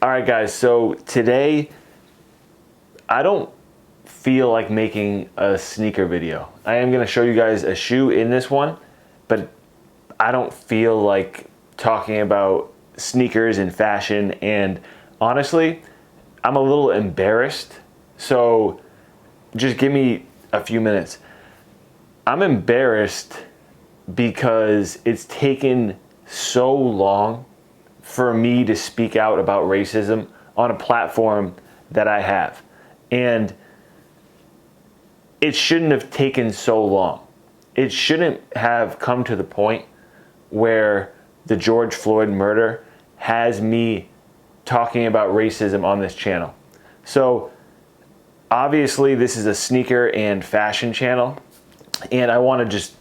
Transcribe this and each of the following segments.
All right, guys, so today I don't feel like making a sneaker video. I am gonna show you guys a shoe in this one, but I don't feel like talking about sneakers and fashion, and honestly, I'm a little embarrassed, so just give me a few minutes. I'm embarrassed because it's taken so long for me to speak out about racism on a platform that I have. And it shouldn't have taken so long. It shouldn't have come to the point where the George Floyd murder has me talking about racism on this channel. So obviously this is a sneaker and fashion channel, and I want to just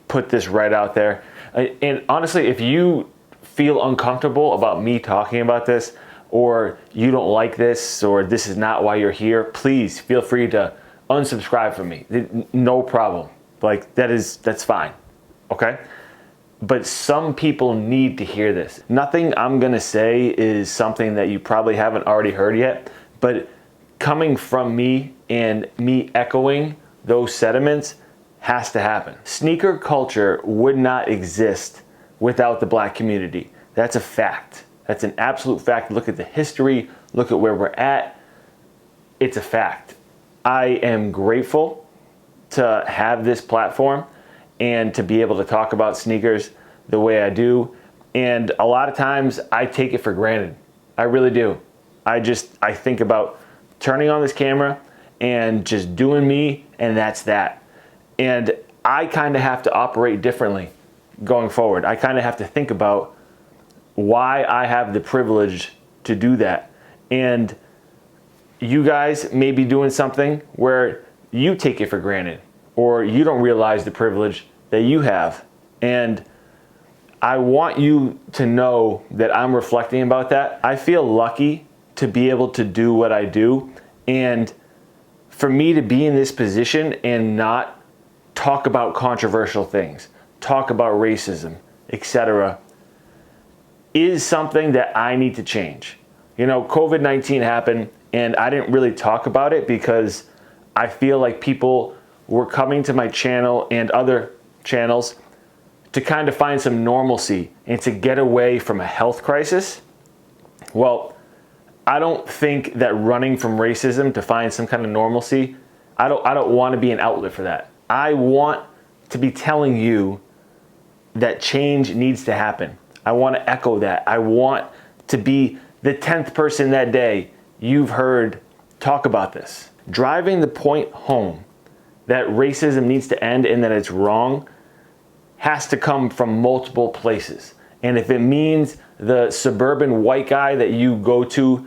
put this right out there. And honestly, if you feel uncomfortable about me talking about this, or you don't like this, or this is not why you're here, please feel free to unsubscribe from me. No problem. Like, that's fine. Okay? But some people need to hear this. Nothing I'm gonna say is something that you probably haven't already heard yet, but coming from me and me echoing those sentiments has to happen. Sneaker culture would not exist without the Black community. That's a fact. That's an absolute fact. Look at the history, look at where we're at. It's a fact. I am grateful to have this platform and to be able to talk about sneakers the way I do. And a lot of times I take it for granted. I really do. I think about turning on this camera and just doing me, and that's that. And I kind of have to operate differently going forward. I kind of have to think about why I have the privilege to do that. And you guys may be doing something where you take it for granted, or you don't realize the privilege that you have. And I want you to know that I'm reflecting about that. I feel lucky to be able to do what I do, and for me to be in this position and not talk about controversial things, talk about racism, etc., is something that I need to change. You know, COVID-19 happened, and I didn't really talk about it because I feel like people were coming to my channel and other channels to kind of find some normalcy and to get away from a health crisis. Well, I don't think that running from racism to find some kind of normalcy, I don't want to be an outlet for that. I want to be telling you that change needs to happen. I want to echo that. I want to be the 10th person that day you've heard talk about this. Driving the point home that racism needs to end and that it's wrong has to come from multiple places. And if it means the suburban white guy that you go to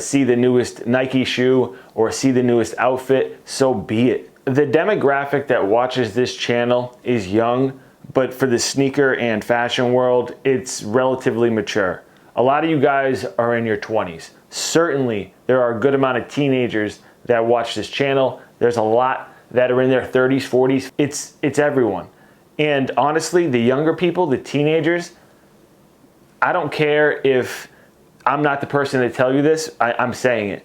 see the newest Nike shoe or see the newest outfit, so be it. The demographic that watches this channel is young, but for the sneaker and fashion world, it's relatively mature. A lot of you guys are in your 20s. Certainly, there are a good amount of teenagers that watch this channel. There's a lot that are in their 30s, 40s. It's everyone. And honestly, the younger people, the teenagers, I don't care if I'm not the person to tell you this, I'm saying it.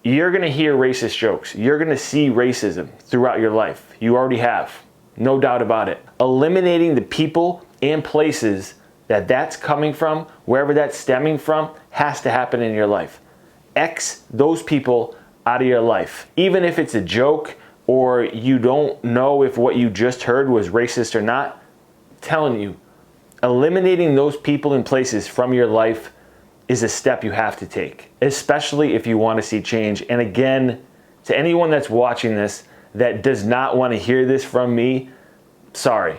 You're gonna hear racist jokes. You're gonna see racism throughout your life. You already have, no doubt about it. Eliminating the people and places that that's coming from, wherever that's stemming from, has to happen in your life. X those people out of your life. Even if it's a joke or you don't know if what you just heard was racist or not, I'm telling you, eliminating those people and places from your life is a step you have to take, especially if you want to see change. And again, to anyone that's watching this that does not want to hear this from me, sorry.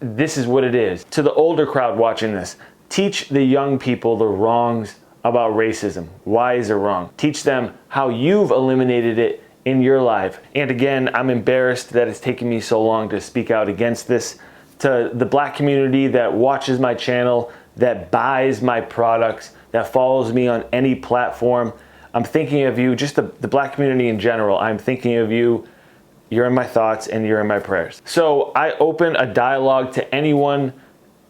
This is what it is. To the older crowd watching this, teach the young people the wrongs about racism. Why is it wrong? Teach them how you've eliminated it in your life. And again, I'm embarrassed that it's taken me so long to speak out against this. To the Black community that watches my channel, that buys my products, that follows me on any platform, I'm thinking of you, just the Black community in general. I'm thinking of you. You're in my thoughts and you're in my prayers. So I open a dialogue to anyone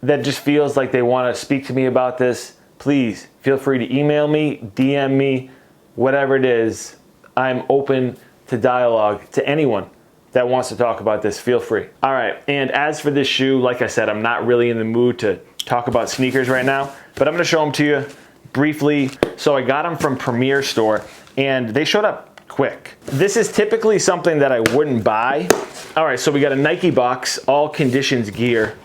that just feels like they want to speak to me about this. Please feel free to email me, DM me, whatever it is. I'm open to dialogue to anyone that wants to talk about this. Feel free. All right, and as for this shoe, like I said, I'm not really in the mood to talk about sneakers right now, but I'm gonna show them to you briefly. So I got them from Premier Store and they showed up quick. This is typically something that I wouldn't buy. All right, so we got a Nike box, all conditions gear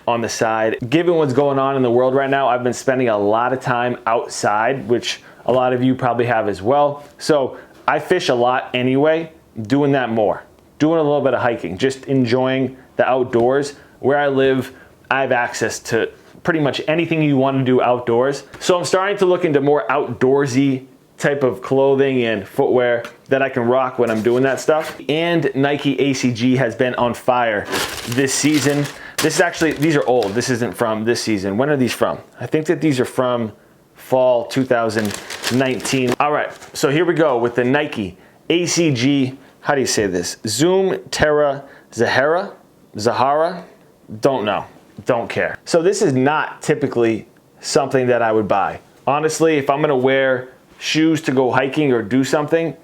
on the side. Given what's going on in the world right now, I've been spending a lot of time outside, which a lot of you probably have as well. So I fish a lot anyway, doing that more. Doing a little bit of hiking, just enjoying the outdoors. Where I live, I have access to pretty much anything you want to do outdoors. So I'm starting to look into more outdoorsy type of clothing and footwear that I can rock when I'm doing that stuff. And Nike ACG has been on fire this season. This is actually, these are old. This isn't from this season. When are these from? I think that these are from fall 2019. All right, so here we go with the Nike ACG, how do you say this? Zoom Terra Zahara? Don't know, don't care. So this is not typically something that I would buy. Honestly, if I'm gonna wear shoes to go hiking or do something,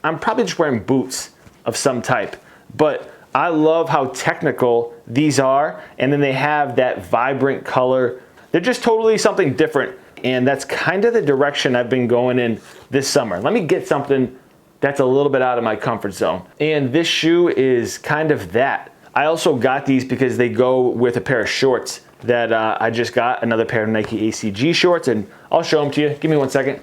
I'm probably just wearing boots of some type. But I love how technical these are, and then they have that vibrant color. They're just totally something different, and that's kind of the direction I've been going in this summer. Let me get something that's a little bit out of my comfort zone. And this shoe is kind of that. I also got these because they go with a pair of shorts that I just got, another pair of Nike ACG shorts, and I'll show them to you. Give me 1 second.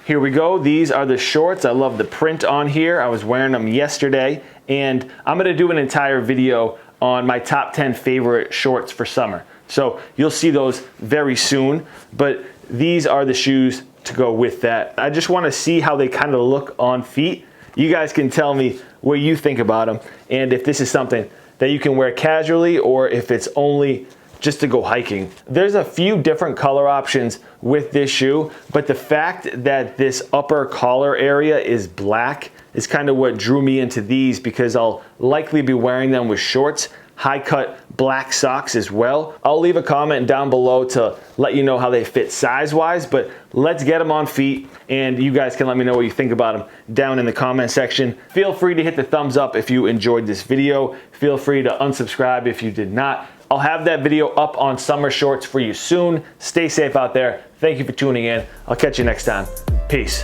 Here we go. These are the shorts. I love the print on here. I was wearing them yesterday, and I'm gonna do an entire video on my top 10 favorite shorts for summer. So you'll see those very soon, but these are the shoes to go with that. I just wanna see how they kind of look on feet. You guys can tell me what you think about them, and if this is something that you can wear casually or if it's only just to go hiking. There's a few different color options with this shoe, but the fact that this upper collar area is black is kind of what drew me into these, because I'll likely be wearing them with shorts, high cut black socks as well. I'll leave a comment down below to let you know how they fit size wise, but let's get them on feet, and you guys can let me know what you think about them down in the comment section. Feel free to hit the thumbs up if you enjoyed this video. Feel free to unsubscribe if you did not. I'll have that video up on summer shorts for you soon. Stay safe out there. Thank you for tuning in. I'll catch you next time. Peace.